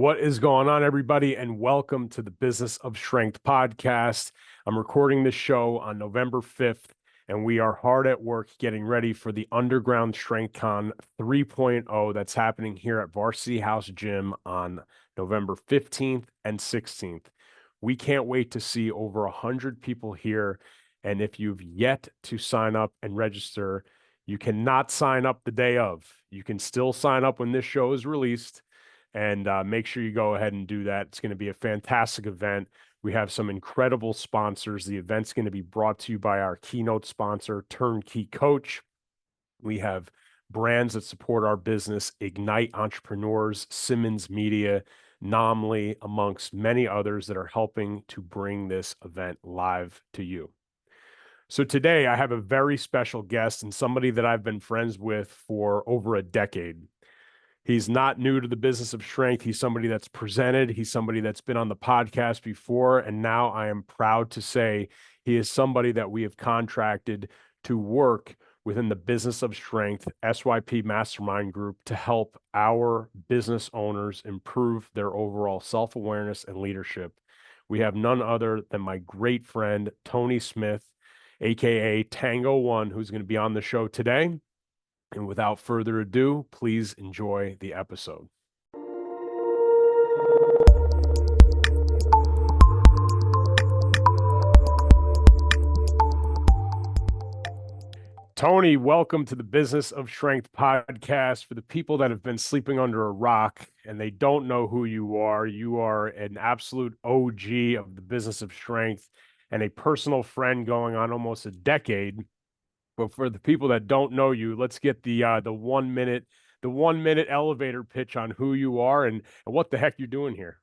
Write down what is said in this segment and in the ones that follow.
What is going on, everybody, and welcome to the Business of Strength podcast. I'm recording this show on November 5th, and we are hard at work getting ready for the Underground Strength Con 3.0 that's happening here at Varsity House Gym on November 15th and 16th. We can't wait to see over 100 people here, and if you've yet to sign up and register, you cannot sign up the day of. You can still sign up when this show is released. And make sure you go ahead and do that. It's going to be a fantastic event. We have some incredible sponsors. The event's going to be brought to you by our keynote sponsor, Turnkey Coach. We have brands that support our business, Ignite Entrepreneurs, Simmons Media, Nomly, amongst many others that are helping to bring this event live to you. So today I have a very special guest and somebody that I've been friends with for over a decade. He's not new to the Business of Strength. He's somebody that's presented. He's somebody that's been on the podcast before. And now I am proud to say he is somebody that we have contracted to work within the Business of Strength SYP Mastermind Group to help our business owners improve their overall self-awareness and leadership. We have none other than my great friend, Tony Smith, aka Tango One, who's going to be on the show today. And without further ado, please enjoy the episode. Tony, welcome to the Business of Strength podcast. For the people that have been sleeping under a rock and they don't know who you are an absolute OG of the Business of Strength and a personal friend going on almost a decade. But for the people that don't know you, let's get the 1 minute elevator pitch on who you are and what the heck you're doing here.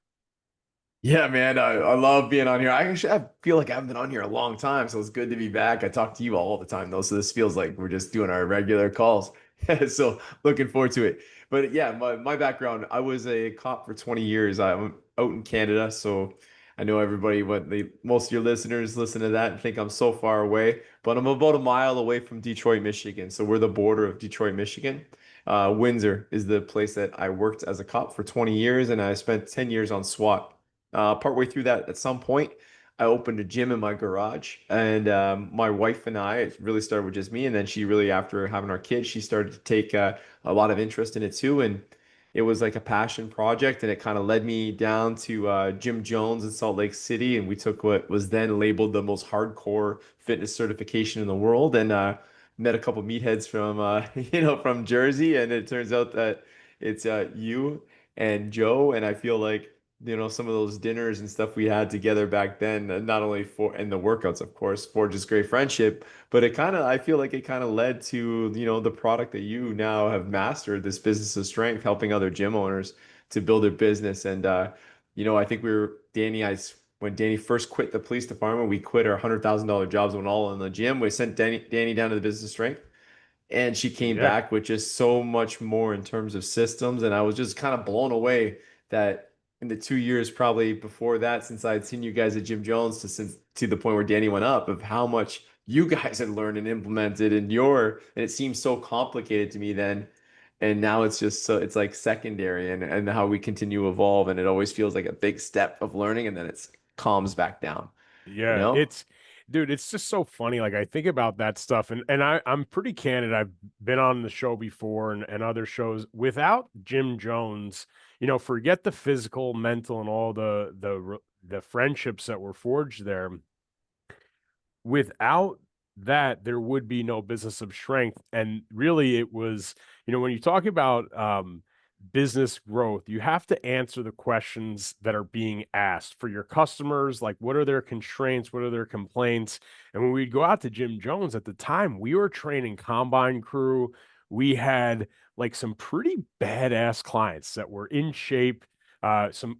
Yeah, man, I love being on here. I feel like I haven't been on here a long time, so it's good to be back. I talk to you all the time though, so this feels like we're just doing our regular calls. So looking forward to it. But yeah, my background, I was a cop for 20 years. I'm out in Canada, so I know everybody, most of your listeners listen to that and think I'm so far away, but I'm about a mile away from Detroit, Michigan. So we're the border of Detroit, Michigan. Windsor is the place that I worked as a cop for 20 years, and I spent 10 years on SWAT. Partway through that, at some point, I opened a gym in my garage, and my wife and I, it really started with just me, and then she really, after having our kids, she started to take a lot of interest in it too, and it was like a passion project, and it kind of led me down to Jim Jones in Salt Lake City, and we took what was then labeled the most hardcore fitness certification in the world, and met a couple meatheads from from Jersey, and it turns out that it's you and Joe, and I feel like some of those dinners and stuff we had together back then, not only for and the workouts, of course, for just great friendship, but I feel like it kind of led to, the product that you now have mastered, this business of strength, helping other gym owners to build their business. And, I think when Danny first quit the police department, we quit our $100,000 jobs, went all in the gym. We sent Danny down to the business of strength. And she came Yeah. back with just so much more in terms of systems. And I was just kind of blown away that in the 2 years probably before that, since I had seen you guys at Jim Jones to the point where Danny went up, of how much you guys had learned and implemented and it seemed so complicated to me then. And now it's just so it's like secondary and how we continue to evolve. And it always feels like a big step of learning and then it's calms back down, you Yeah, know? dude, it's just so funny. Like I think about that stuff and I'm pretty candid. I've been on the show before and other shows. Without Jim Jones, forget the physical, mental, and all the friendships that were forged there. Without that, there would be no Business of Strength. And really, it was, when you talk about business growth, you have to answer the questions that are being asked for your customers. Like, what are their constraints? What are their complaints? And when we'd go out to Jim Jones at the time, we were training combine crew. We had like some pretty badass clients that were in shape, some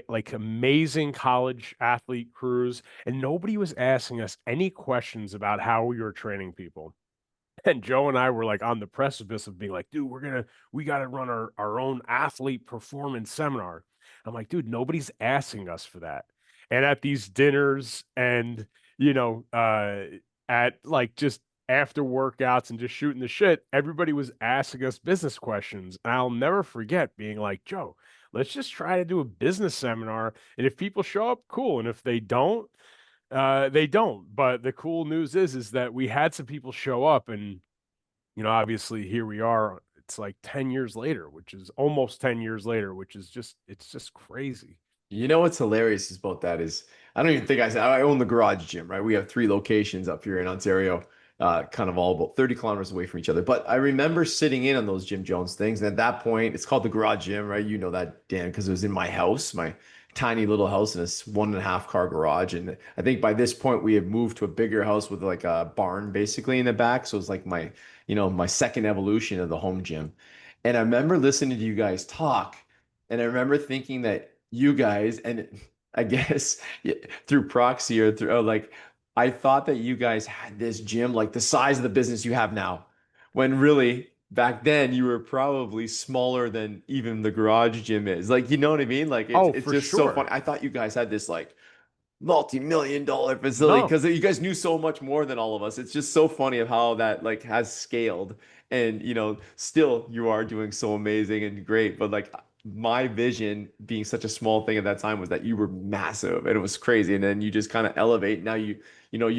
like amazing college athlete crews, and nobody was asking us any questions about how we were training people. And Joe and I were like on the precipice of being like, dude, we got to run our own athlete performance seminar. I'm like, dude, nobody's asking us for that. And at these dinners and, you know, at like just after workouts and just shooting the shit, everybody was asking us business questions. And I'll never forget being like, Joe, let's just try to do a business seminar. And if people show up, cool. And if they don't, they don't. But the cool news is that we had some people show up, and obviously here we are. It's like 10 years later, which is almost 10 years later, which is it's just crazy. You know what's hilarious about that is I don't even think I said I own the garage gym, right? We have three locations up here in Ontario, kind of all about 30 kilometers away from each other. But I remember sitting in on those Jim Jones things. And at that point, it's called the garage gym, right? You know that, Dan, because it was in my house, my tiny little house in a 1.5 car garage. And I think by this point we had moved to a bigger house with like a barn basically in the back. So it's like my second evolution of the home gym. And I remember listening to you guys talk. And I remember thinking that you guys, and I guess through proxy or through like, I thought that you guys had this gym like the size of the business you have now, when really back then you were probably smaller than even the garage gym is. Like, you know what I mean? Like, it's Oh, it's for just so sure. funny. I thought you guys had this like multi-million-dollar facility No. because you guys knew so much more than all of us. It's just so funny of how that like has scaled, and still you are doing so amazing and great. But like my vision being such a small thing at that time was that you were massive and it was crazy. And then you just kind of elevate. Now you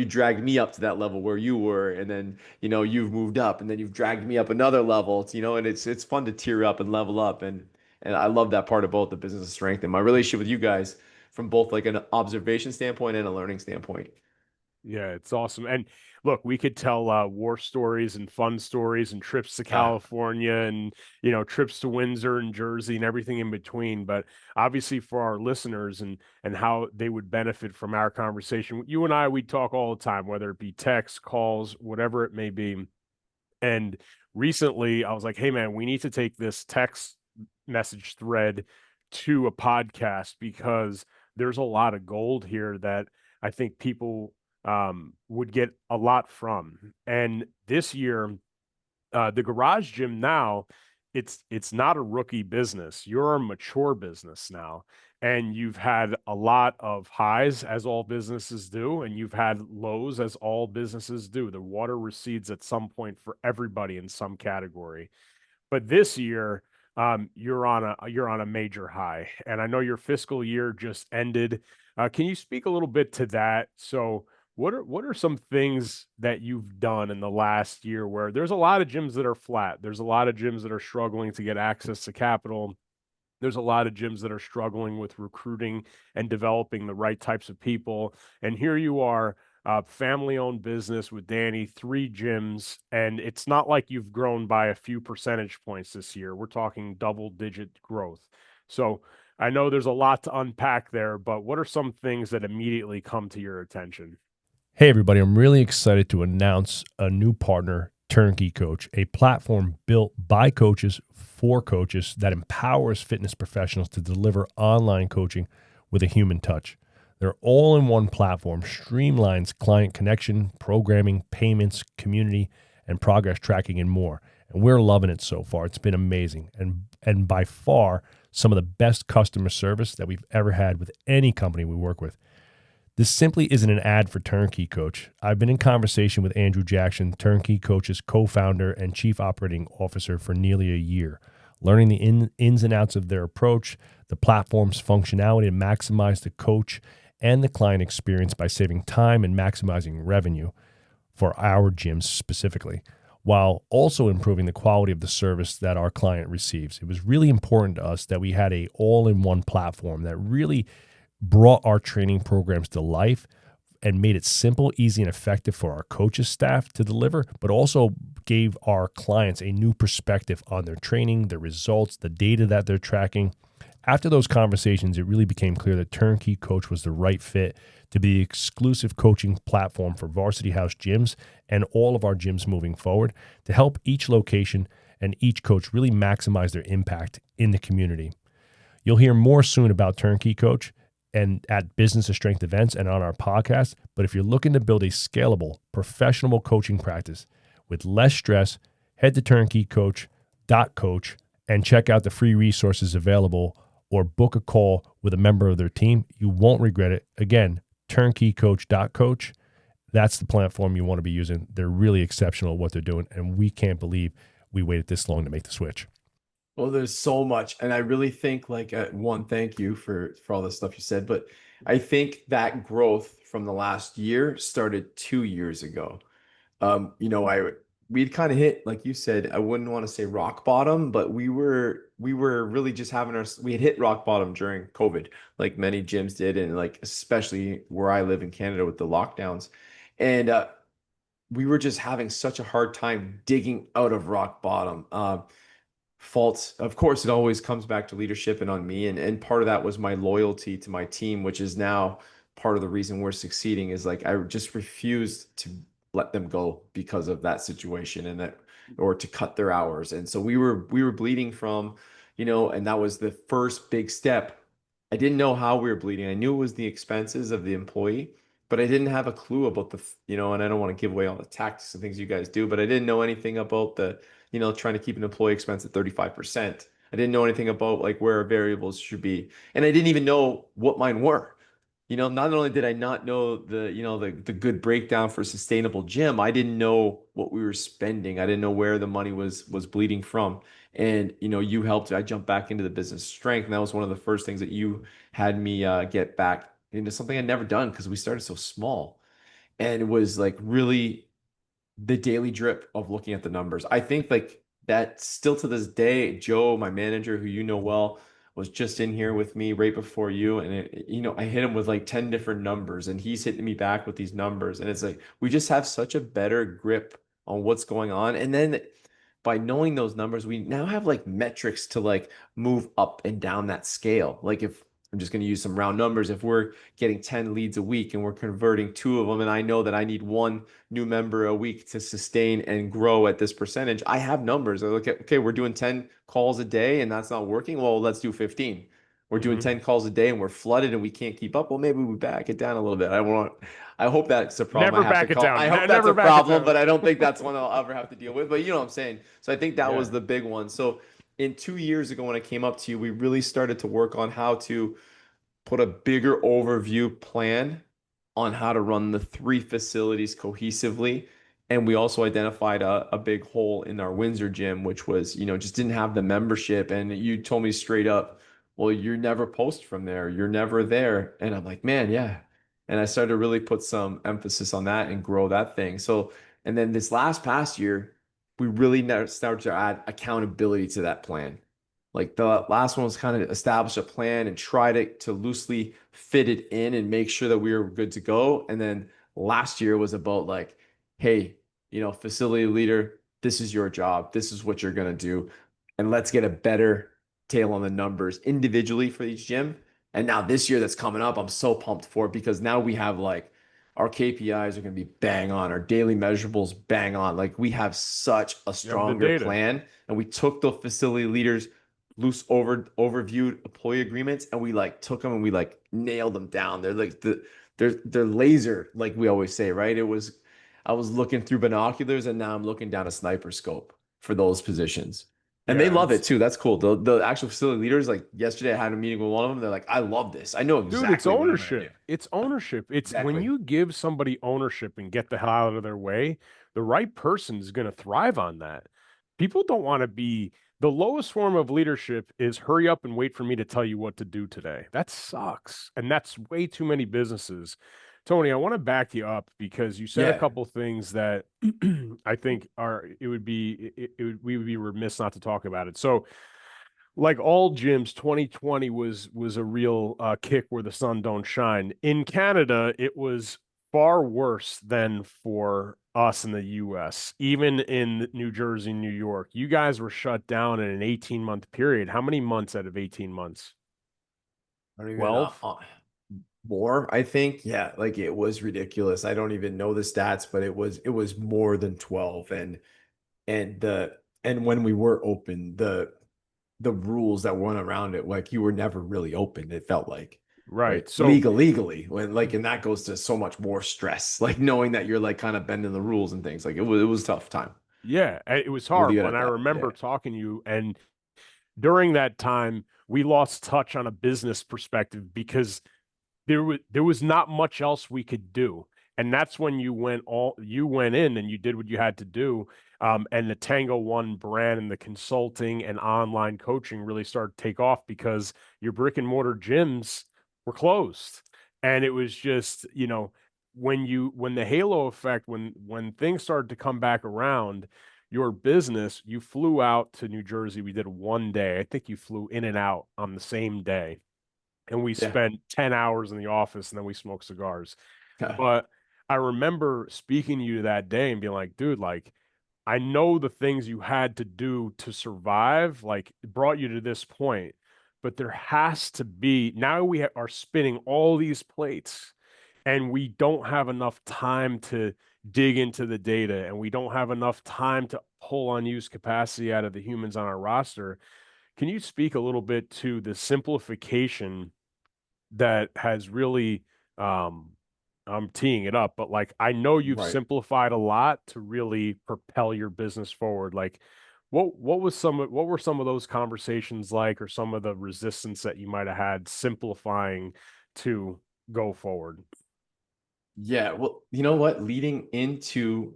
dragged me up to that level where you were, and then you've moved up, and then you've dragged me up another level. And it's fun to tear up and level up, and I love that part of both the business of strength and my relationship with you guys from both like an observation standpoint and a learning standpoint. Yeah, it's awesome. And look, we could tell war stories and fun stories and trips to Yeah. California and trips to Windsor and Jersey and everything in between. But obviously, for our listeners and how they would benefit from our conversation, you and I, we talk all the time, whether it be text, calls, whatever it may be. And recently, I was like, hey man, we need to take this text message thread to a podcast because there's a lot of gold here that I think people would get a lot from. And this year, the garage gym now, it's not a rookie business. You're a mature business now. And you've had a lot of highs, as all businesses do, and you've had lows, as all businesses do. The water recedes at some point for everybody in some category. But this year, you're on a major high, and I know your fiscal year just ended. Can you speak a little bit to that? So, what are some things that you've done in the last year where there's a lot of gyms that are flat? There's a lot of gyms that are struggling to get access to capital. There's a lot of gyms that are struggling with recruiting and developing the right types of people. And here you are, family owned business with Danny, three gyms. And it's not like you've grown by a few percentage points this year. We're talking double digit growth. So I know there's a lot to unpack there, but what are some things that immediately come to your attention? Hey, everybody, I'm really excited to announce a new partner, Turnkey Coach, a platform built by coaches for coaches that empowers fitness professionals to deliver online coaching with a human touch. Their all in one platform streamlines client connection, programming, payments, community, and progress tracking, and more. And we're loving it so far. It's been amazing. And by far, some of the best customer service that we've ever had with any company we work with. This simply isn't an ad for Turnkey Coach. I've been in conversation with Andrew Jackson, Turnkey Coach's co-founder and chief operating officer, for nearly a year, learning the ins and outs of their approach, the platform's functionality to maximize the coach and the client experience by saving time and maximizing revenue for our gyms specifically, while also improving the quality of the service that our client receives. It was really important to us that we had a all-in-one platform that really brought our training programs to life and made it simple, easy, and effective for our coaches staff to deliver, but also gave our clients a new perspective on their training, their results, the data that they're tracking. After those conversations, it really became clear that Turnkey Coach was the right fit to be the exclusive coaching platform for Varsity House gyms and all of our gyms moving forward to help each location and each coach really maximize their impact in the community. You'll hear more soon about Turnkey Coach and at Business of Strength events and on our podcast. But if you're looking to build a scalable, professional coaching practice with less stress, head to turnkeycoach.coach and check out the free resources available or book a call with a member of their team. You won't regret it. Again, turnkeycoach.coach. That's the platform you want to be using. They're really exceptional at what they're doing, and we can't believe we waited this long to make the switch. Well, there's so much, and I really think like one, thank you for all the stuff you said, but I think that growth from the last year started 2 years ago. We'd kind of hit, like you said, I wouldn't want to say rock bottom, but we were really just we had hit rock bottom during COVID, like many gyms did, and like especially where I live in Canada with the lockdowns, and we were just having such a hard time digging out of rock bottom. Faults, of course, it always comes back to leadership and on me, and part of that was my loyalty to my team, which is now part of the reason we're succeeding, is like I just refused to let them go because of that situation, and that, or to cut their hours. And so we were bleeding from, and that was the first big step. I didn't know how we were bleeding. I knew it was the expenses of the employee, but I didn't have a clue about and I don't want to give away all the tactics and things you guys do, but I didn't know anything about trying to keep an employee expense at 35%. I didn't know anything about like where our variables should be. And I didn't even know what mine were. Not only did I not know the good breakdown for a sustainable gym, I didn't know what we were spending. I didn't know where the money was bleeding from. And you helped. I jumped back into the business strength, and that was one of the first things that you had me get back into something I'd never done because we started so small. And it was like really the daily drip of looking at the numbers. I think like that still to this day, Joe, my manager, who you know well, was just in here with me right before you. And I hit him with like 10 different numbers, and he's hitting me back with these numbers. And it's like we just have such a better grip on what's going on. And then by knowing those numbers, we now have like metrics to like move up and down that scale. Like if I'm just going to use some round numbers, if we're getting 10 leads a week and we're converting two of them, and I know that I need one new member a week to sustain and grow at this percentage, I have numbers. I look at, okay, we're doing 10 calls a day and that's not working. Well, let's do 15. We're doing 10 calls a day and we're flooded and we can't keep up. Well, maybe we back it down a little bit. I hope that's a problem Never I have to back it call. down. I hope that's Never a back it problem, down. but I don't think that's one I'll ever have to deal with. But you know what I'm saying? So I think that Yeah. was the big one. So in 2 years ago, when I came up to you, we really started to work on how to put a bigger overview plan on how to run the three facilities cohesively. And we also identified a big hole in our Windsor gym, which was, just didn't have the membership. And you told me straight up, well, you're never post from there. You're never there. And I'm like, man, yeah. And I started to really put some emphasis on that and grow that thing. So, and then this last past year, we really started to add accountability to that plan. Like the last one was kind of establish a plan and try to loosely fit it in and make sure that we were good to go. And then last year was about like, hey, facility leader, this is your job. This is what you're going to do. And let's get a better tail on the numbers individually for each gym. And now this year that's coming up, I'm so pumped for it because now we have like our KPIs are going to be bang on, our daily measurables bang on. Like we have such a You have the stronger data. plan. And we took the facility leaders loose overviewed employee agreements, and we like took them and we like nailed them down. They're like they're laser, like we always say, right? I was looking through binoculars and now I'm looking down a sniper scope for those positions. And they Yeah, love it too. That's cool. The actual facility leaders, like yesterday I had a meeting with one of them. They're like, I love this. I know dude, it's exactly what I'm gonna do. ownership. It's ownership. It's when Exactly. you give somebody ownership and get the hell out of their way, the right person is going to thrive on that. People don't want to be the lowest form of leadership is hurry up and wait for me to tell you what to do today. That sucks. And that's way too many businesses. Tony, I want to back you up because you said a Yeah. couple things that I think are we would be remiss not to talk about it. So like all gyms, 2020 was a real kick where the sun don't shine. In Canada, it was far worse than for us in the US. Even in New Jersey, New York, you guys were shut down in an 18-month period. How many months out of 18 months? I don't even 12? more, I think. Yeah, like it was ridiculous. I don't even know the stats, but it was more than 12. And when we were open, the rules that went around it, like you were never really open, it felt like, right? Right. So Legally, when like, and that goes to so much more stress, like knowing that you're like kind of bending the rules and things. Like it was a tough time. yeah, it was We'll leave it horrible. And at I that. remember Yeah. talking to you, and during that time, we lost touch on a business perspective because there was not much else we could do. And that's when you went in and you did what you had to do. And the Tango One brand and the consulting and online coaching really started to take off because your brick and mortar gyms were closed. And it was just, when the halo effect, when things started to come back around, your business, you flew out to New Jersey. We did 1 day. I think you flew in and out on the same day. And we Yeah. spent 10 hours in the office and then we smoked cigars. But I remember speaking to you that day and being like, dude, like, I know the things you had to do to survive, like, it brought you to this point, but there has to be, now we are spinning all these plates and we don't have enough time to dig into the data and we don't have enough time to pull unused capacity out of the humans on our roster. Can you speak a little bit to the simplification that has really, um I'm teeing it up, but like I know you've Right. simplified a lot to really propel your business forward. Like what were some of those conversations like, or some of the resistance that you might have had simplifying to go forward? Yeah. Well, you know what? Leading into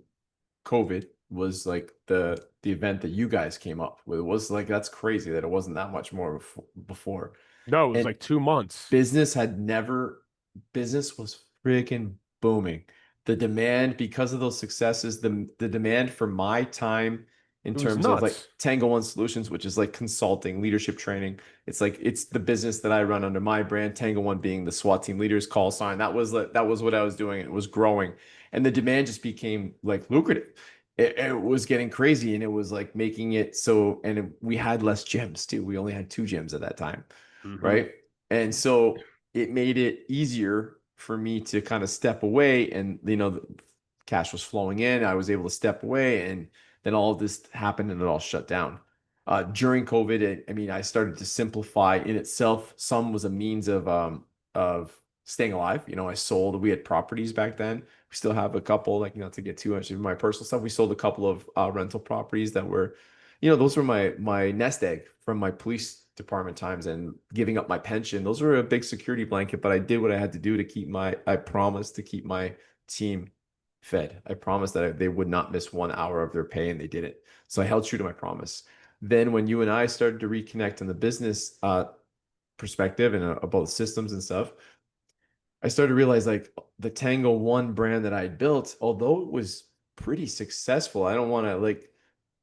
COVID was like the event that you guys came up with. It was like, that's crazy that it wasn't that much more before. No, it was And like 2 months. business had never, business was freaking booming. The demand, because of those successes, the demand for my time in It was terms of like nuts. Tango One Solutions, which is like consulting, leadership training. It's like it's the business that I run under my brand, Tango One being the SWAT team leaders call sign. That was what I was doing. It was growing. And the demand just became like lucrative. It was getting crazy and it was like making it so, and we had less gyms too. We only had 2 gyms at that time, Hmm. right? And so it made it easier for me to kind of step away, and the cash was flowing in. I was able to step away, and then all of this happened and it all shut down. During COVID, I mean, I started to simplify in itself. Some was a means of staying alive. I sold, we had properties back then. We still have a couple, like, not to get too much of my personal stuff. We sold a couple of rental properties that were, those were my nest egg from my police department times and giving up my pension. Those were a big security blanket, but I did what I had to do to I promised to keep my team fed. I promised that they would not miss 1 hour of their pay, and they didn't. So I held true to my promise. Then when you and I started to reconnect on the business perspective and about systems and stuff, I started to realize like the Tango One brand that I had built, although it was pretty successful, I don't want to like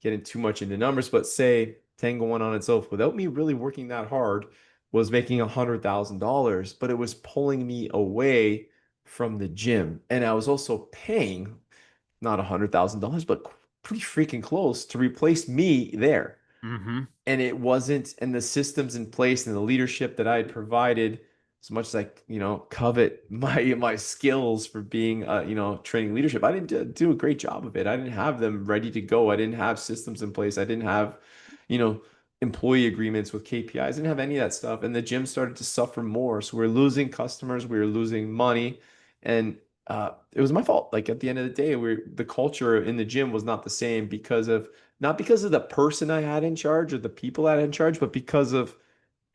get in too much into numbers, but say Tango One on itself, without me really working that hard, was making $100,000, but it was pulling me away from the gym. And I was also paying not $100,000, but pretty freaking close to replace me there. Hmm. And it wasn't, and the systems in place and the leadership that I had provided, as much as I covet my skills for being training leadership, I didn't do a great job of it. I didn't have them ready to go. I didn't have systems in place. I didn't have you know employee agreements with KPIs. I didn't have any of that stuff, and the gym started to suffer more. So we're losing customers, we were losing money, and it was my fault. Like at the end of the day, the culture in the gym was not the same, because of not because of the person I had in charge or the people I had in charge, but because of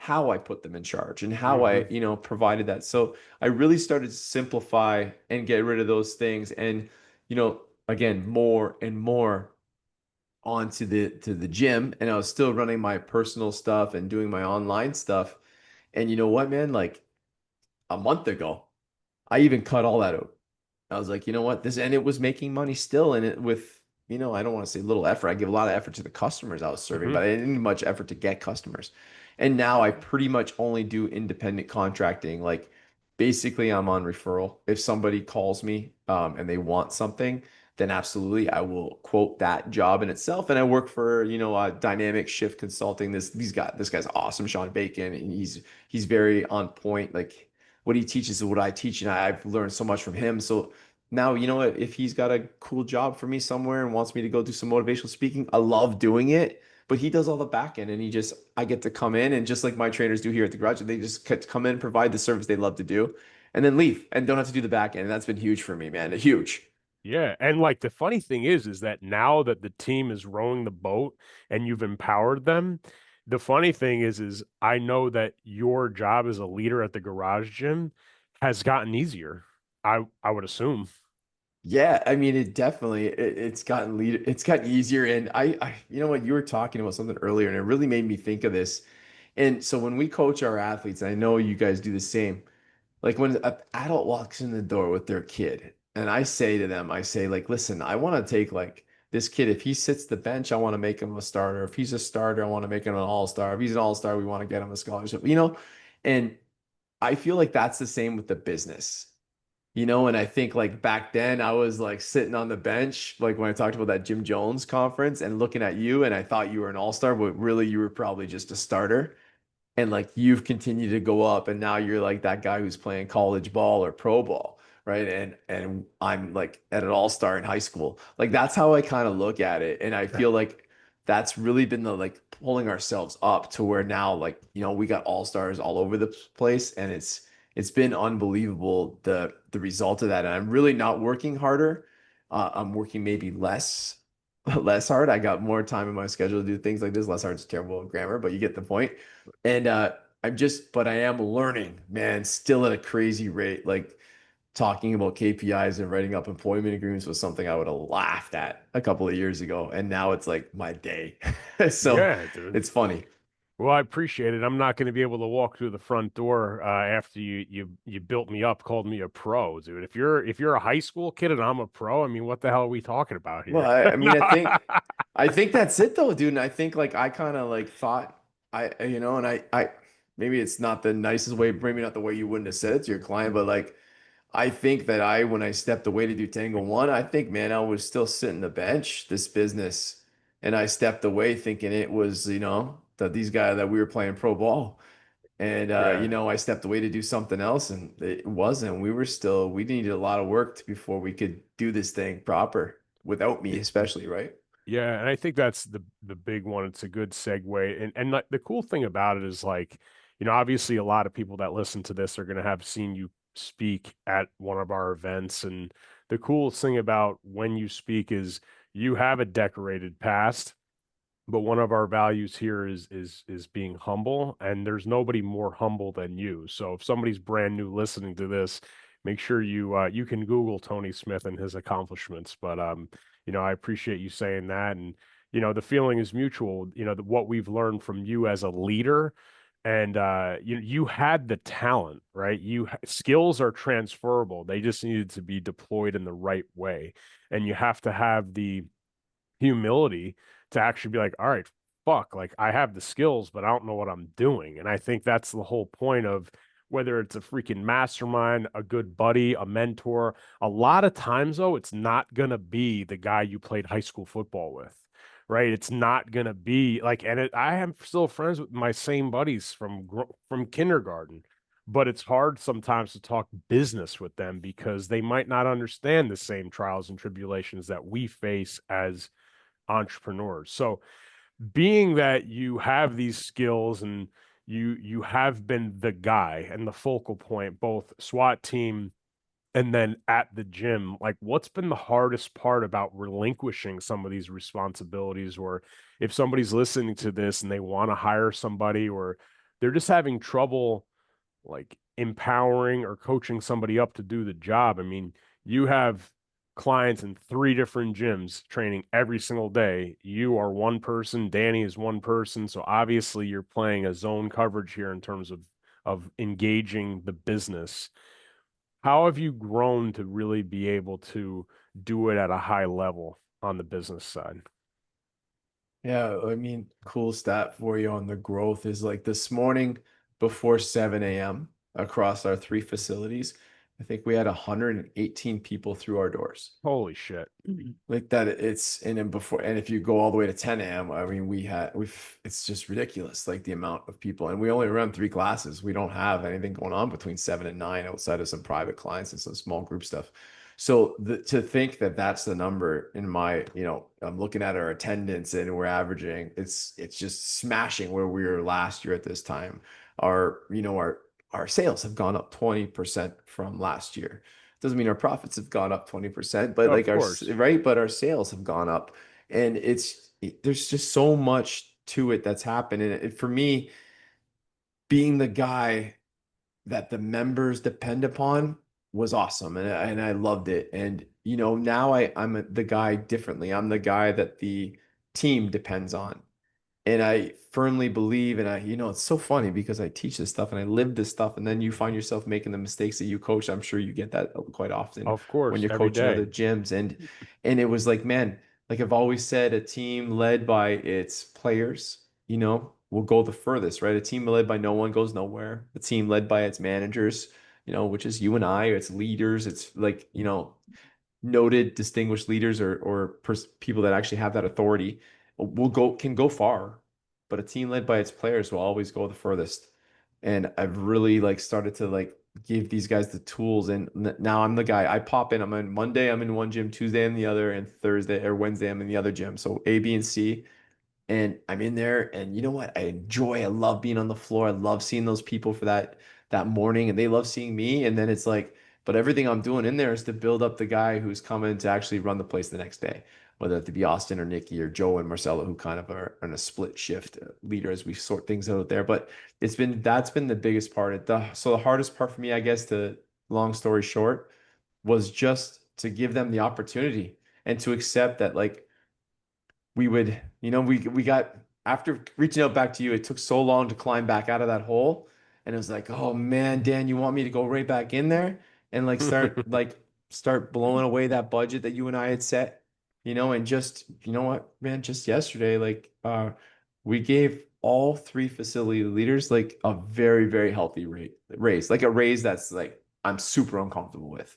how I put them in charge and how I, Hmm. provided that. So I really started to simplify and get rid of those things, and, again, more and more onto the gym. And I was still running my personal stuff and doing my online stuff. And you know what, man? Like a month ago, I even cut all that out. I was like, you know what, and it was making money still, and it with, I don't want to say little effort. I give a lot of effort to the customers I was serving, Hmm. but I didn't need much effort to get customers. And now I pretty much only do independent contracting. Like basically I'm on referral. If somebody calls me and they want something, then absolutely I will quote that job in itself. And I work for, Dynamic Shift Consulting. This guy's awesome, Sean Bacon, and he's very on point. Like what he teaches is what I teach, and I've learned so much from him. So now, you know what, if he's got a cool job for me somewhere and wants me to go do some motivational speaking, I love doing it. But he does all the back end, and I get to come in, and just like my trainers do here at the garage, they just come in, provide the service they love to do, and then leave and don't have to do the back end. And that's been huge for me, man. Huge. Yeah. And like the funny thing is that now that the team is rowing the boat and you've empowered them, the funny thing is I know that your job as a leader at the garage gym has gotten easier. I would assume. Yeah, I mean, it's gotten easier. And you know what, you were talking about something earlier, and it really made me think of this. And so when we coach our athletes, I know you guys do the same. Like when an adult walks in the door with their kid, and I say to them, I say like, listen, I want to take like this kid. If he sits the bench, I want to make him a starter. If he's a starter, I want to make him an all-star. If he's an all-star, we want to get him a scholarship. And I feel like that's the same with the business. And I think like back then I was like sitting on the bench, like when I talked about that Jim Jones conference and looking at you, and I thought you were an all-star, but really you were probably just a starter. And like you've continued to go up, and now you're like that guy who's playing college ball or pro ball, right? And I'm like at an all-star in high school. Like that's how I kind of look at it. And I feel like that's really been the like pulling ourselves up to where now like, we got all-stars all over the place, and it's been unbelievable the result of that. And I'm really not working harder. I'm working maybe less hard. I got more time in my schedule to do things like this. Less hard's terrible grammar, but you get the point. And but I am learning, man, still at a crazy rate. Like talking about KPIs and writing up employment agreements was something I would have laughed at a couple of years ago. And now it's like my day. So Yeah, dude. it's funny. Well, I appreciate it. I'm not going to be able to walk through the front door after you built me up, called me a pro, dude. If you're a high school kid and I'm a pro, I mean, what the hell are we talking about Well, here? I mean, I think that's it though, dude. And I think like I kind of like thought and I maybe it's not the nicest way, maybe not the way you wouldn't have said it to your client, but like I think that when I stepped away to do Tango One, I think, man, I was still sitting the bench, this business, and I stepped away thinking it was, that these guys that we were playing pro ball. And Yeah. I stepped away to do something else, and it wasn't. We needed a lot of work before we could do this thing proper without me, especially, right? Yeah, and I think that's the big one. It's a good segue. And like, the cool thing about it is like, obviously a lot of people that listen to this are going to have seen you speak at one of our events. And the coolest thing about when you speak is you have a decorated past, but one of our values here is being humble, and there's nobody more humble than you. So if somebody's brand new listening to this, make sure you can Google Tony Smith and his accomplishments. But I appreciate you saying that. And the feeling is mutual. What we've learned from you as a leader, and you had the talent, right? Skills are transferable. They just needed to be deployed in the right way. And you have to have the humility to actually be like, all right, fuck, like I have the skills, but I don't know what I'm doing. And I think that's the whole point of whether it's a freaking mastermind, a good buddy, a mentor. A lot of times, though, it's not going to be the guy you played high school football with. Right, it's not gonna be like, I am still friends with my same buddies from kindergarten, but it's hard sometimes to talk business with them because they might not understand the same trials and tribulations that we face as entrepreneurs. So being that you have these skills and you have been the guy and the focal point, both SWAT team and then at the gym, like what's been the hardest part about relinquishing some of these responsibilities? Or if somebody's listening to this and they want to hire somebody, or they're just having trouble like empowering or coaching somebody up to do the job. I mean, you have clients in three different gyms training every single day. You are one person, Danny is one person. So obviously you're playing a zone coverage here in terms of engaging the business. How have you grown to really be able to do it at a high level on the business side? Yeah, I mean, cool stat for you on the growth is like this morning before 7 a.m. across our three facilities, I think we had 118 people through our doors. Holy shit. Like that it's and then before, and if you go all the way to 10 a.m., I mean it's just ridiculous, like the amount of people. And we only run three classes. We don't have anything going on between 7 and 9 outside of some private clients and some small group stuff. So to think that that's the number in my, I'm looking at our attendance and we're averaging, it's just smashing where we were last year at this time. Our sales have gone up 20% from last year. Doesn't mean our profits have gone up 20%, but Of like course. right, but our sales have gone up. And there's just so much to it that's happened. And for me, being the guy that the members depend upon was awesome. And I loved it. And, now I'm the guy differently. I'm the guy that the team depends on. And I firmly believe, and it's so funny because I teach this stuff and I live this stuff, and then you find yourself making the mistakes that you coach. I'm sure you get that quite often Of when course, you're every coaching day. other gyms. And it was like, man, like I've always said, a team led by its players, will go the furthest, right? A team led by no one goes nowhere. A team led by its managers, which is you and I, its leaders, it's like, noted distinguished leaders or people that actually have that authority can go far, but a team led by its players will always go the furthest. And I've really like started to like give these guys the tools. And now I'm the guy. I pop in. I'm on Monday, I'm in one gym, Tuesday I'm in the other, and Thursday or Wednesday I'm in the other gym. So A, B, and C. And I'm in there, and you know what? I love being on the floor. I love seeing those people for that morning, and they love seeing me. And then it's like, but everything I'm doing in there is to build up the guy who's coming to actually run the place the next day, whether it be Austin or Nikki or Joe and Marcelo, who kind of are in a split shift leader as we sort things out there. But that's been the biggest part. So the hardest part for me, I guess, to long story short, was just to give them the opportunity and to accept that like we got after reaching out back to you, it took so long to climb back out of that hole. And it was like, oh man, Dan, you want me to go right back in there and like start blowing away that budget that you and I had set, and just, you know what, man, just yesterday, like we gave all three facility leaders like a very, very healthy raise, like a raise that's like I'm super uncomfortable with,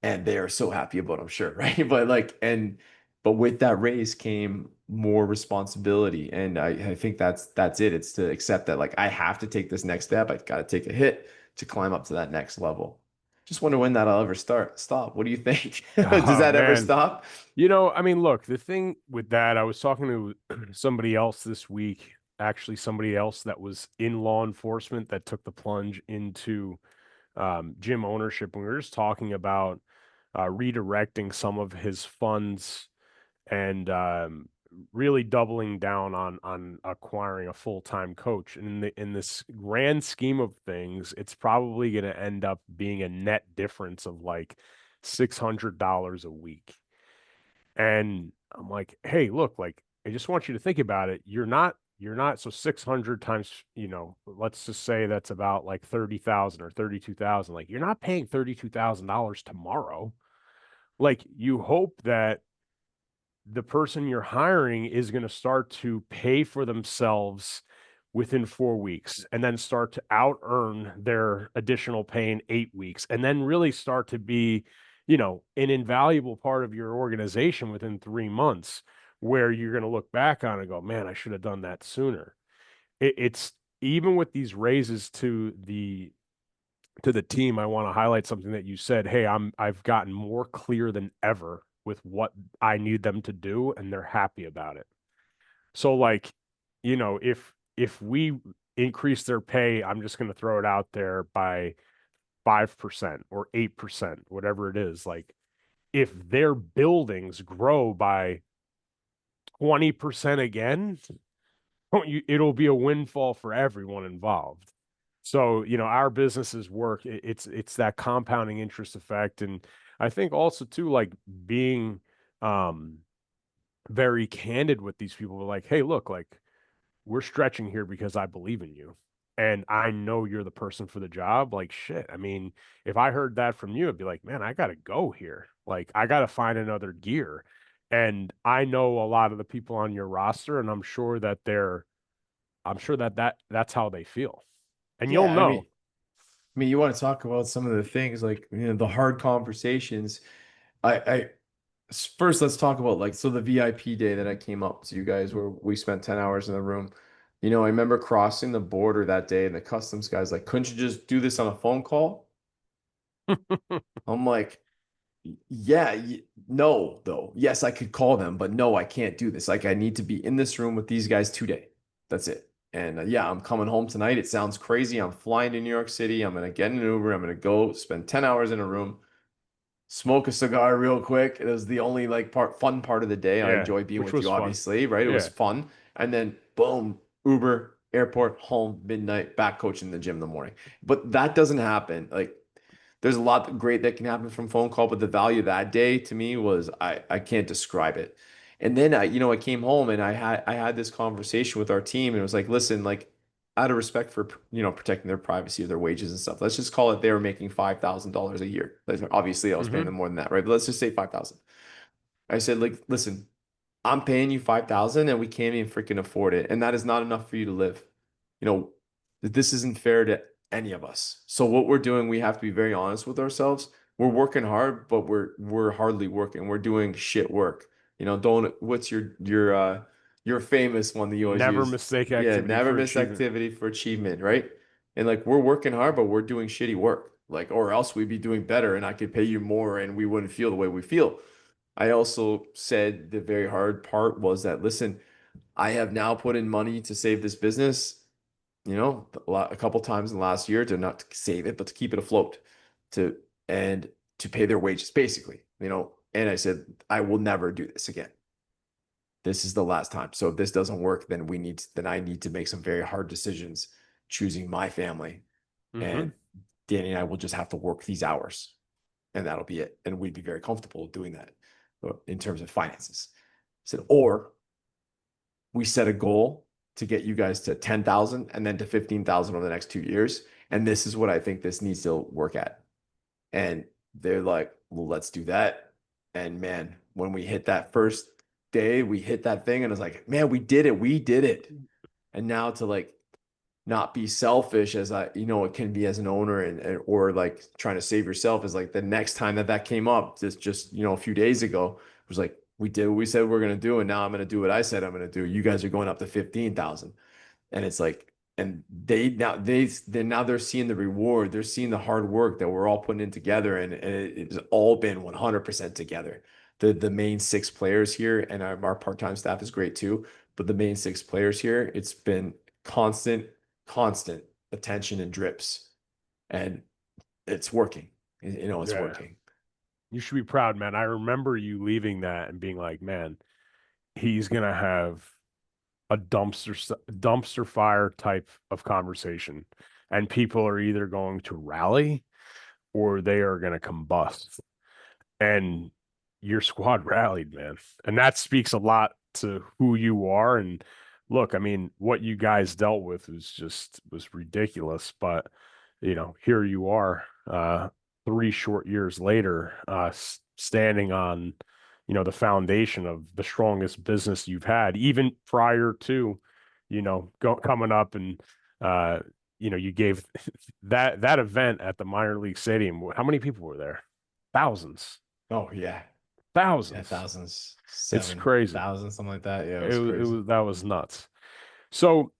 and they are so happy about, I'm sure, right? But with that raise came more responsibility, and I think that's it. It's to accept that like I have to take this next step. I got to take a hit to climb up to that next level. Just wonder when that'll ever stop. What do you think? Does Oh that ever man. stop? I mean, look, the thing with that, I was talking to somebody else this week, actually somebody else that was in law enforcement that took the plunge into gym ownership. And we were just talking about redirecting some of his funds and really doubling down on acquiring a full-time coach. And in this grand scheme of things, it's probably going to end up being a net difference of like $600 a week. And I'm like, hey, look, like I just want you to think about it. You're not so 600 times, let's just say that's about like 30,000 or 32,000. Like you're not paying $32,000 tomorrow. Like you hope that the person you're hiring is going to start to pay for themselves within 4 weeks and then start to out earn their additional pay in 8 weeks and then really start to be, an invaluable part of your organization within 3 months where you're going to look back on and go, man, I should have done that sooner. It's even with these raises to the team, I want to highlight something that you said. Hey, I've gotten more clear than ever with what I need them to do, and they're happy about it. So like, if we increase their pay, I'm just going to throw it out there by 5% or 8%, whatever it is. Like if their buildings grow by 20% again, it'll be a windfall for everyone involved. So, our businesses work. It's that compounding interest effect. And I think also too, like being um very candid with these people, like, hey, look, like we're stretching here because I believe in you. And I know you're the person for the job. Like shit. I mean, if I heard that from you, I'd be like, man, I gotta go here. Like I gotta find another gear. And I know a lot of the people on your roster, and I'm sure that's how they feel. And you'll Yeah, I know. mean, you want to talk about some of the things like the hard conversations. I First, let's talk about like so the VIP day that I came up to you guys where we spent 10 hours in the room. I remember crossing the border that day and the customs guys like, couldn't you just do this on a phone call? I'm like, yeah, no, though. Yes, I could call them, but no, I can't do this. Like, I need to be in this room with these guys today. That's it. And yeah, I'm coming home tonight. It sounds crazy. I'm flying to New York City. I'm gonna get an Uber. I'm gonna go spend 10 hours in a room, smoke a cigar real quick. It was the only like fun part of the day. I Yeah, enjoy being which with was you, fun. obviously, right? It was Yeah. fun. And then boom, Uber, airport, home, midnight, back coaching the gym in the morning. But that doesn't happen. Like there's a lot great that can happen from phone call, but the value that day to me was I can't describe it. And then I came home and I had this conversation with our team and it was like, listen, like out of respect for protecting their privacy, their wages and stuff, let's just call it they were making $5,000 a year. Like, obviously, I was paying Mm-hmm. them more than that, right? But let's just say 5,000. I said, like, listen, I'm paying you 5,000 and we can't even freaking afford it. And that is not enough for you to live. You know, this isn't fair to any of us. So what we're doing, we have to be very honest with ourselves. We're working hard, but we're hardly working. We're doing shit work. Don't what's your famous one that you always Never use? mistake Yeah, activity never for miss achievement. activity for achievement, right? And like we're working hard, but we're doing shitty work. Like, or else we'd be doing better and I could pay you more and we wouldn't feel the way we feel. I also said the very hard part was that, listen, I have now put in money to save this business, a couple times in the last year to not to save it, but to keep it afloat, to and to pay their wages, basically. And I said, I will never do this again. This is the last time. So if this doesn't work, then I need to make some very hard decisions, choosing my family. Mm-hmm. And Danny and I will just have to work these hours and that'll be it. And we'd be very comfortable doing that in terms of finances. So, or we set a goal to get you guys to 10,000 and then to 15,000 over the next 2 years. And this is what I think this needs to work at. And they're like, well, let's do that. And man, when we hit that first day, we hit that thing and it's like, man, we did it. We did it. And now to like not be selfish as it can be as an owner and or like trying to save yourself is like the next time that came up just a few days ago, it was like, we did what we said we're going to do. And now I'm going to do what I said I'm going to do. You guys are going up to 15,000. And it's like, and they're seeing the reward. They're seeing the hard work that we're all putting in together. And it's all been 100% together. The main six players here and our part-time staff is great too. But the main six players here, it's been constant attention and drips. And it's working. It's Yeah. working. You should be proud, man. I remember you leaving that and being like, man, he's gonna have a dumpster fire type of conversation, and people are either going to rally or they are going to combust. And your squad rallied, man, and that speaks a lot to who you are. And look, I mean, what you guys dealt with was ridiculous, but here you are, 3 short years later, standing on the foundation of the strongest business you've had, even prior to coming up. And you gave that event at the minor league stadium. How many people were there? Thousands. Oh yeah. Yeah, Thousands. thousands, It's crazy. 7,000, something like that. Yeah, it It was was, it crazy. was that was nuts. So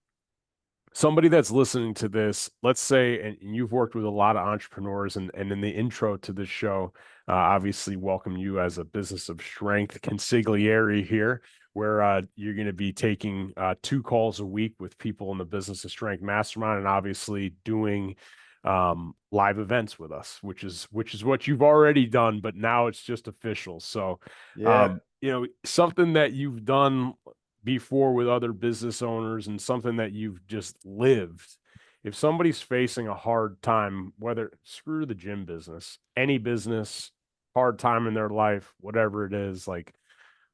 somebody that's listening to this, let's say, and you've worked with a lot of entrepreneurs, and in the intro to this show, obviously welcome you as a business of strength consigliere here, where you're going to be taking 2 calls a week with people in the business of strength mastermind, and obviously doing live events with us, which is what you've already done, but now it's just official. So, Yeah. something that you've done before with other business owners and something that you've just lived. If somebody's facing a hard time, whether screw the gym business, any business, hard time in their life, whatever it is, like,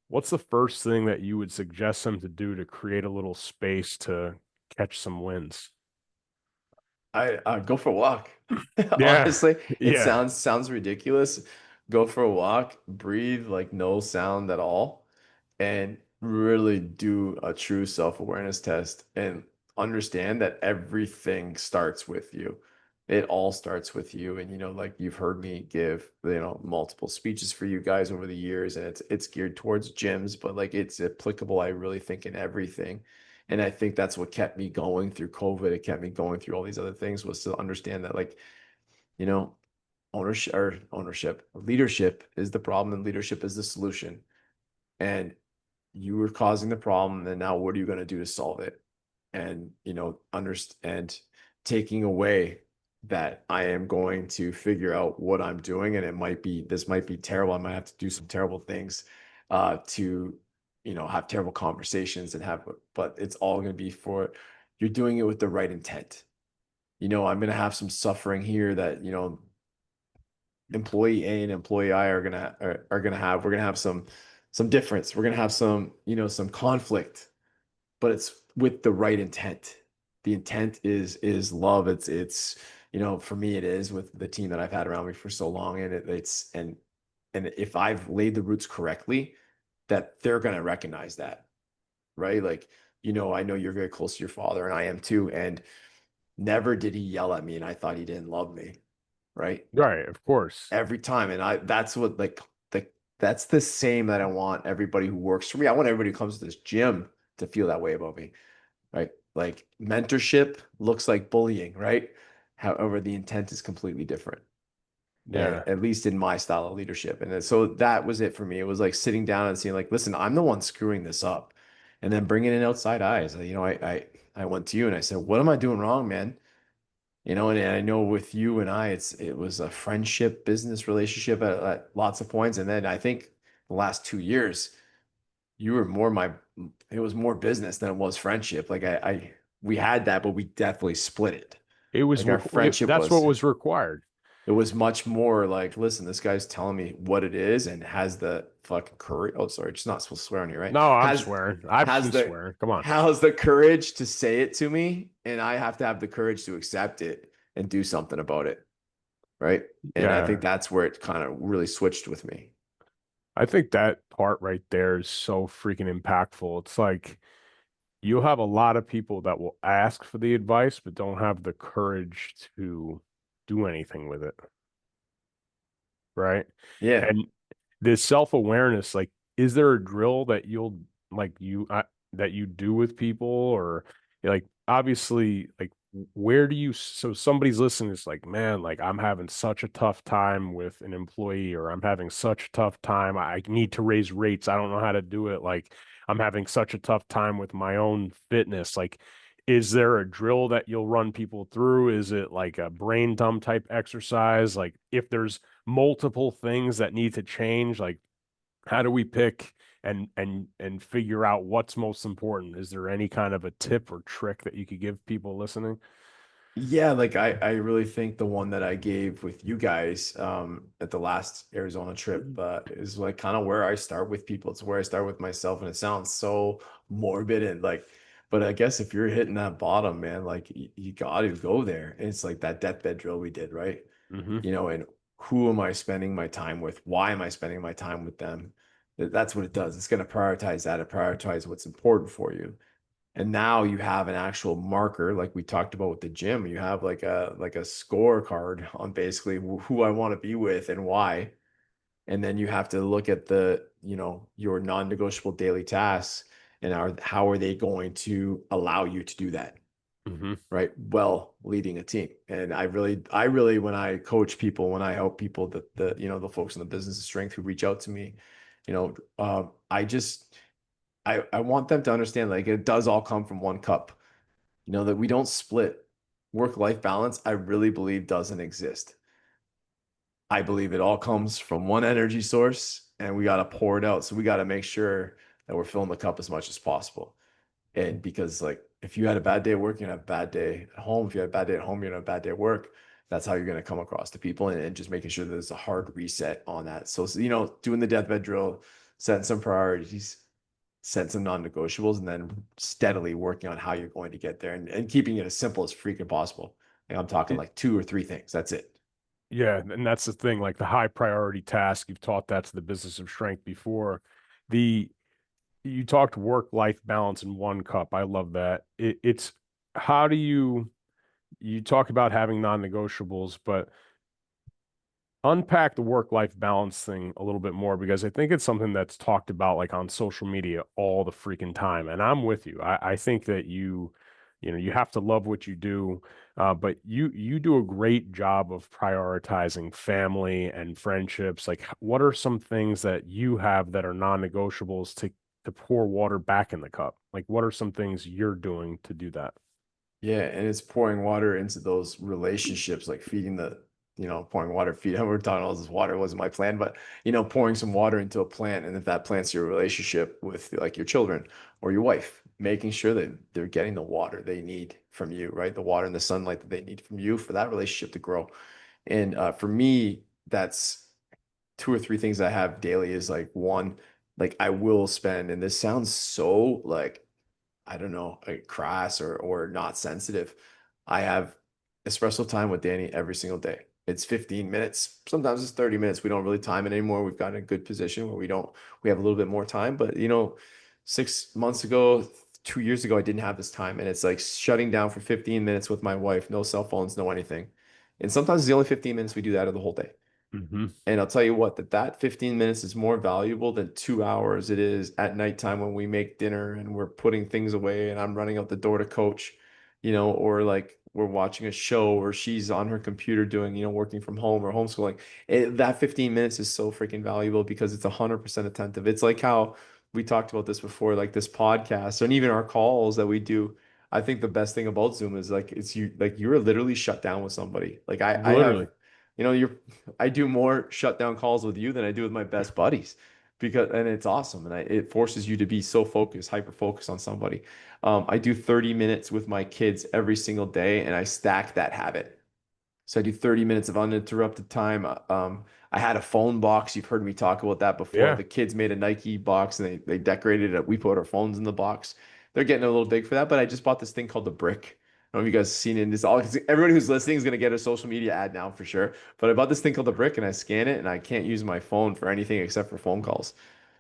what's the first thing that you would suggest them to do to create a little space to catch some wins? I go for a walk. Yeah. Honestly, it Yeah. sounds ridiculous. Go for a walk, breathe like no sound at all, and really do a true self-awareness test and understand that everything starts with you. It all starts with you. And like you've heard me give, multiple speeches for you guys over the years, and it's geared towards gyms, but like it's applicable, I really think, in everything. And I think that's what kept me going through COVID. It kept me going through all these other things was to understand that, like, you know, leadership is the problem and leadership is the solution. And you were causing the problem, and now what are you going to do to solve it? And understand, taking away that I am going to figure out what I'm doing, and this might be terrible. I might have to do some terrible things to have terrible conversations and but it's all going to be for you're doing it with the right intent. I'm going to have some suffering here that employee A and employee I are gonna have, we're gonna have some difference. We're gonna have some, some conflict, but it's with the right intent. The intent is love. It's for me it is with the team that I've had around me for so long, and it's and if I've laid the roots correctly, that they're gonna recognize that, right? Like, I know you're very close to your father, and I am too, and never did he yell at me, and I thought he didn't love me, right? Right, of course. Every time, and that's what that's the same that I want everybody who works for me. I want everybody who comes to this gym to feel that way about me, right? Like mentorship looks like bullying, right? However, the intent is completely different, and Yeah. at least in my style of leadership. And so that was it for me. It was like sitting down and seeing, like, listen, I'm the one screwing this up, and then bringing in outside eyes. I went to you and I said, what am I doing wrong, man? And I know with you and I, it was a friendship, business relationship at lots of points, and then I think the last 2 years, you were more it was more business than it was friendship. Like we had that, but we definitely split it. Like our friendship That's what was required. it was much more like, listen, this guy's telling me what it is and has the fucking courage. Oh, sorry, just not supposed to swear on you, right? No, I'm Has swearing. I've has been the swearing. Come on. has the courage to say it to me, and I have to have the courage to accept it and do something about it, right? And I think Yeah. that's where it kind of really switched with me. I think that part right there is so freaking impactful. It's like you'll have a lot of people that will ask for the advice, but don't have the courage to do anything with it. Right. Yeah. And this self-awareness, like, is there a drill that that you do with people, or like, obviously, like, where do you, so somebody's listening, it's like, man, like, I'm having such a tough time with an employee, or I'm having such a tough time, I need to raise rates, I don't know how to do it, like, I'm having such a tough time with my own fitness, like, is there a drill that you'll run people through? Is it like a brain dump type exercise? Like, if there's multiple things that need to change, like, how do we pick and figure out what's most important? Is there any kind of a tip or trick that you could give people listening? Yeah, like I really think the one that I gave with you guys at the last Arizona trip is like kind of where I start with people. It's where I start with myself, and it sounds so morbid and like, but I guess if you're hitting that bottom, man, like you got to go there. And it's like that deathbed drill we did, right? Hmm. And who am I spending my time with? Why am I spending my time with them? That's what it does. It's going to prioritize that. It prioritize what's important for you. And now you have an actual marker, like we talked about with the gym. You have like a scorecard on basically who I want to be with and why. And then you have to look at your non-negotiable daily tasks and how are they going to allow you to do that, Hmm. right? Well, leading a team. And I really, when I coach people, when I help people, the folks in the business of strength who reach out to me, I want them to understand, like, it does all come from one cup, that we don't split. Work-life balance, I really believe, doesn't exist. I believe it all comes from one energy source, and we got to pour it out. So we got to make sure that we're filling the cup as much as possible. And because, like, if you had a bad day at work, you're gonna have a bad day at home. If you had a bad day at home, you're gonna have a bad day at work. That's how you're gonna come across to people, and just making sure there's a hard reset on that. So, doing the deathbed drill, setting some priorities, set some non-negotiables, and then steadily working on how you're going to get there, and keeping it as simple as freaking possible. Like, I'm talking like 2 or 3 things. That's it. Yeah, and that's the thing, like the high priority task, you've taught that to the business of strength before. The You talked work-life balance in one cup. I love that. It's how do you talk about having non-negotiables, but unpack the work-life balance thing a little bit more, because I think it's something that's talked about like on social media all the freaking time. And I'm with you. I think that you have to love what you do, but you do a great job of prioritizing family and friendships. Like, what are some things that you have that are non-negotiables to pour water back in the cup? Like, what are some things you're doing to do that? Yeah, and it's pouring water into those relationships, like feeding pouring water, feed. We're talking all this water wasn't my plan, but pouring some water into a plant, and if that plant's your relationship with like your children or your wife, making sure that they're getting the water they need from you, right? The water and the sunlight that they need from you for that relationship to grow. And for me, that's two or three things I have daily is like one, like I will spend, and this sounds so like, I don't know, like crass or not sensitive. I have espresso time with Danny every single day. It's 15 minutes. Sometimes it's 30 minutes. We don't really time it anymore. We've gotten a good position where we have a little bit more time. But 6 months ago, 2 years ago, I didn't have this time. And it's like shutting down for 15 minutes with my wife, no cell phones, no anything. And sometimes it's the only 15 minutes we do that out of the whole day. Hmm. And I'll tell you what, that 15 minutes is more valuable than 2 hours it is at nighttime when we make dinner and we're putting things away and I'm running out the door to coach, or like we're watching a show or she's on her computer doing, working from home or homeschooling. That 15 minutes is so freaking valuable because it's 100% attentive. It's like how we talked about this before, like this podcast and even our calls that we do. I think the best thing about Zoom is like you're literally shut down with somebody. Like I have, Literally. you're I do more shutdown calls with you than I do with my best buddies and it's awesome. And it forces you to be so focused, hyper focused on somebody. I do 30 minutes with my kids every single day and I stack that habit. So I do 30 minutes of uninterrupted time. I had a phone box. You've heard me talk about that before. Yeah. The kids made a Nike box and they decorated it. We put our phones in the box. They're getting a little big for that, but I just bought this thing called the Brick. I don't know if you guys have seen it. It's all everybody who's listening is gonna get a social media ad now for sure. But I bought this thing called the Brick and I scan it and I can't use my phone for anything except for phone calls.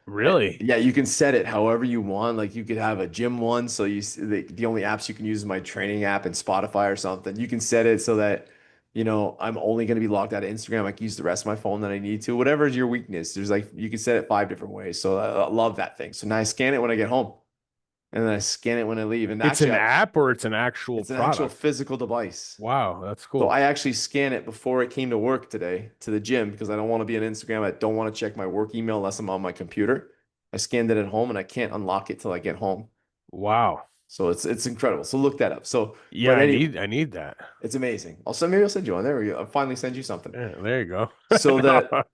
Really? Yeah, you can set it however you want. Like you could have a gym one, so the only apps you can use is my training app and Spotify or something. You can set it so that I'm only going to be logged out of Instagram. I can use the rest of my phone that I need to. Whatever is your weakness, there's like you can set it 5 different ways. So I love that thing. So now I scan it when I get home, and then I scan it when I leave. And It's actually, an app or it's an actual it's an actual product? physical device. Wow, that's So cool. I actually scan it before I came to work today to the gym because I don't want to be on Instagram. I don't want to check my work email unless I'm on my computer. I scanned it at home and I can't unlock it till I get home. Wow. So it's incredible. So look that up. So, Yeah, but I anyway, need I need that. it's amazing. Maybe I'll send you one. There we go. I'll finally send you something. Yeah, there you go. So No.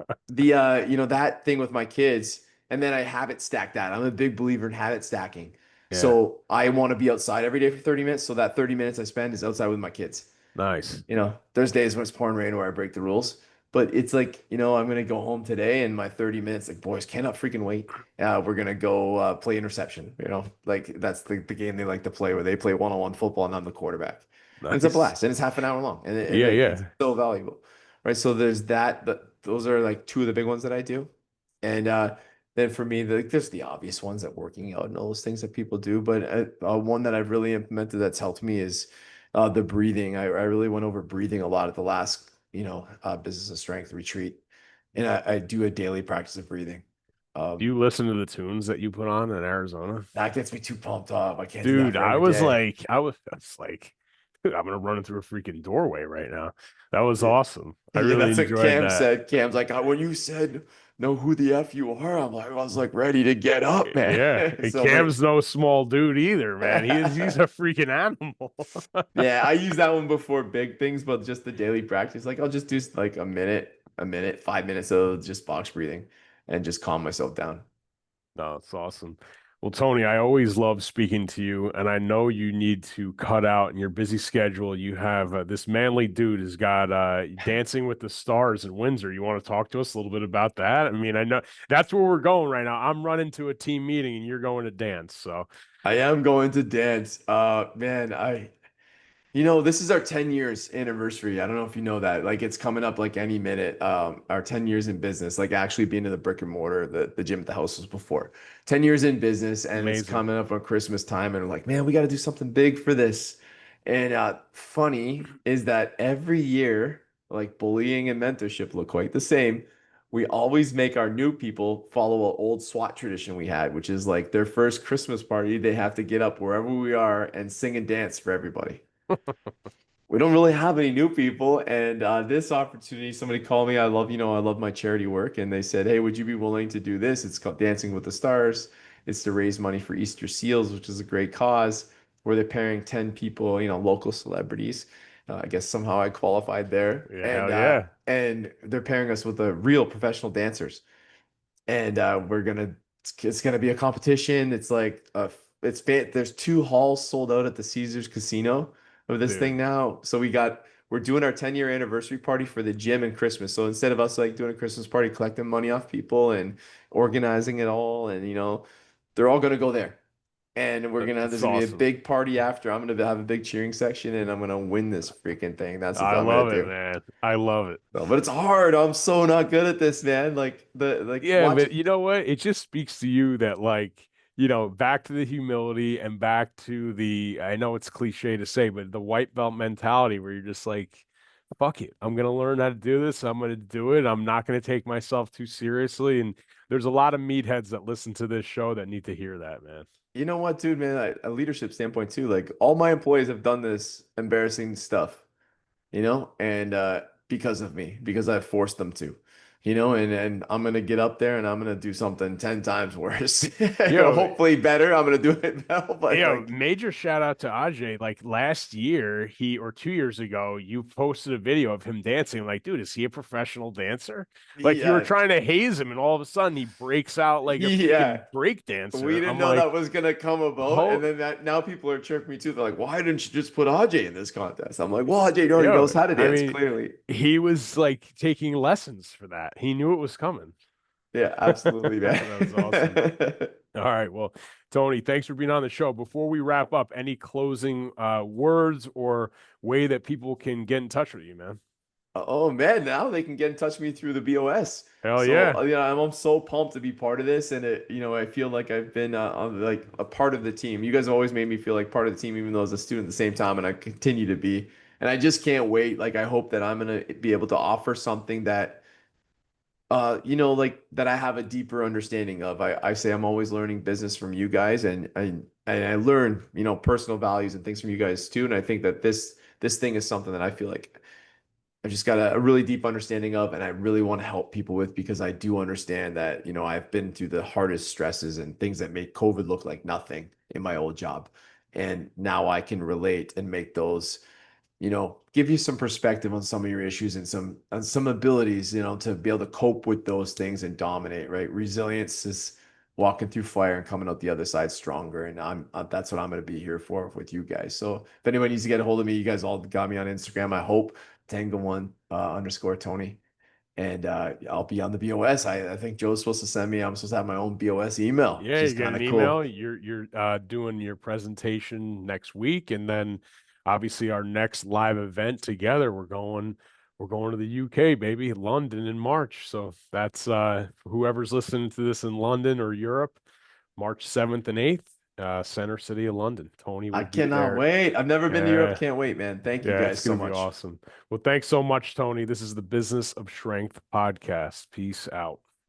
that thing with my kids, and then I habit stack that. I'm a big believer in habit stacking. Yeah, So I want to be outside every day for 30 minutes. So that 30 minutes I spend is outside with my kids. nice. There's days when it's pouring rain where I break the rules, but it's like, I'm gonna go home today and my 30 minutes, like boys cannot freaking wait. We're gonna go play interception. Like that's the game they like to play where they play one-on-one football and I'm the quarterback. And it's a Nice. blast and it's half an hour long and Yeah, like it's yeah. so valuable, right? So there's that. Those are like two of the big ones that I do, and then for me, there's the obvious ones that working out and all those things that people do, but one that I've really implemented that's helped me is the breathing. I really went over breathing a lot at the last, business of strength retreat. And I do a daily practice of breathing. Do Um, you listen to the tunes that you put on in Arizona? that gets me too pumped up. I can't do that Dude, for every day. I was like, dude, I'm gonna run into a freaking doorway right now. That was Yeah, awesome. I yeah, really that's what enjoyed Cam that. said. Cam's like, when you said know who the F you are, I was like ready to get up, man. Yeah, and So like Cam's no small dude either, man. He's a freaking animal. yeah, I use that one before big things, but just the daily practice. Like I'll just do like a minute, 5 minutes of just box breathing and just calm myself down. No, it's awesome. Well, Tony, I always love speaking to you, and I know you need to cut out in your busy schedule. You have this manly dude has got Dancing with the Stars in Windsor. You want to talk to us a little bit about that? I mean, I know that's where we're going right now. I'm running to a team meeting, and you're going to dance. So I am going to dance. Man, this is our 10 years anniversary. I don't know if you know that. Like it's coming up like any minute. Our 10 years in business, like actually being in the brick and mortar, the gym at the house was before. 10 years in business and it's amazing. coming up on Christmas time and we're like, man, we got to do something big for this. And funny is that every year, like bullying and mentorship look quite the same. We always make our new people follow an old SWAT tradition we had, which is like their first Christmas party, they have to get up wherever we are and sing and dance for everybody. We don't really have any new people. And this opportunity, somebody called me. I love my charity work. And they said, hey, would you be willing to do this? It's called Dancing with the Stars. It's to raise money for Easter Seals, which is a great cause, where they're pairing 10 people, local celebrities. I guess somehow I qualified there. Yeah, And hell yeah, they're pairing us with the real professional dancers and it's gonna be a competition. It's like there's two halls sold out at the Caesars Casino of this thing dude. now. So we're doing our 10-year anniversary party for the gym and Christmas. So instead of us like doing a Christmas party, collecting money off people and organizing it all, and they're all gonna go there. And That's there's gonna be a awesome. big party after. I'm gonna have a big cheering section and I'm gonna win this freaking thing. That's what I I'm gonna love it, do. man. I love it. So, but it's hard. I'm so not good at this, man. Like Yeah, but watching. you know what? It just speaks to you that back to the humility and back to I know it's cliche to say, but the white belt mentality where you're just like, fuck it. I'm gonna learn how to do this. I'm gonna do it. I'm not gonna take myself too seriously. And there's a lot of meatheads that listen to this show that need to hear that, man. You know what, dude, man, a leadership standpoint too, like all my employees have done this embarrassing stuff, and because of me, because I forced them to, and I'm gonna get up there and I'm gonna do something 10 times worse. Yo, Hopefully better. I'm gonna do it now, but Yo, like, major shout out to Ajay. Like last year, or 2 years ago, you posted a video of him dancing. Like, dude, is he a professional dancer? Like you were yeah, trying to haze him, and all of a sudden he breaks out like a freaking yeah. break We dancer. didn't I'm know like, that was gonna come about, and ho then that now people are chirping me too. They're like, "Why didn't you just put Ajay in this contest?" I'm like, "Well, Ajay already yo, knows how to I dance, mean, clearly." he was like taking lessons for that. He knew it was coming. Yeah, absolutely, man. That was awesome. All right. Well, Tony, thanks for being on the show. Before we wrap up, any closing words or way that people can get in touch with you, man? Oh man, now they can get in touch with me through the BOS. Hell So, yeah. I'm so pumped to be part of this, and I feel like I've been like a part of the team. You guys have always made me feel like part of the team, even though as a student at the same time, and I continue to be. And I just can't wait. Like, I hope that I'm gonna be able to offer something that like that I have a deeper understanding of. I say I'm always learning business from you guys, and I learn, personal values and things from you guys too. And I think that this thing is something that I feel like I've just got a really deep understanding of, and I really want to help people with, because I do understand that, I've been through the hardest stresses and things that made COVID look like nothing in my old job. And now I can relate and make those, give you some perspective on some of your issues and some abilities, to be able to cope with those things and dominate, right? Resilience is walking through fire and coming out the other side stronger. And that's what I'm going to be here for with you guys. So if anyone needs to get a hold of me, you guys all got me on Instagram, I hope, Tango1 underscore Tony. And I'll be on the BOS. I think Joe's supposed to send me, I'm supposed to have my own BOS email, Yeah, which you is get kind an of email. cool. You're doing your presentation next week, and then obviously our next live event together. We're going to the UK, baby, London in March. So that's whoever's listening to this in London or Europe, March 7th and 8th, Center City of London. Tony I will be cannot there. wait. I've never been to Europe. Yeah, Can't wait, man. Thank you yeah, it's guys so gonna be much. awesome. Well, thanks so much, Tony. This is the Business of Strength podcast. Peace out.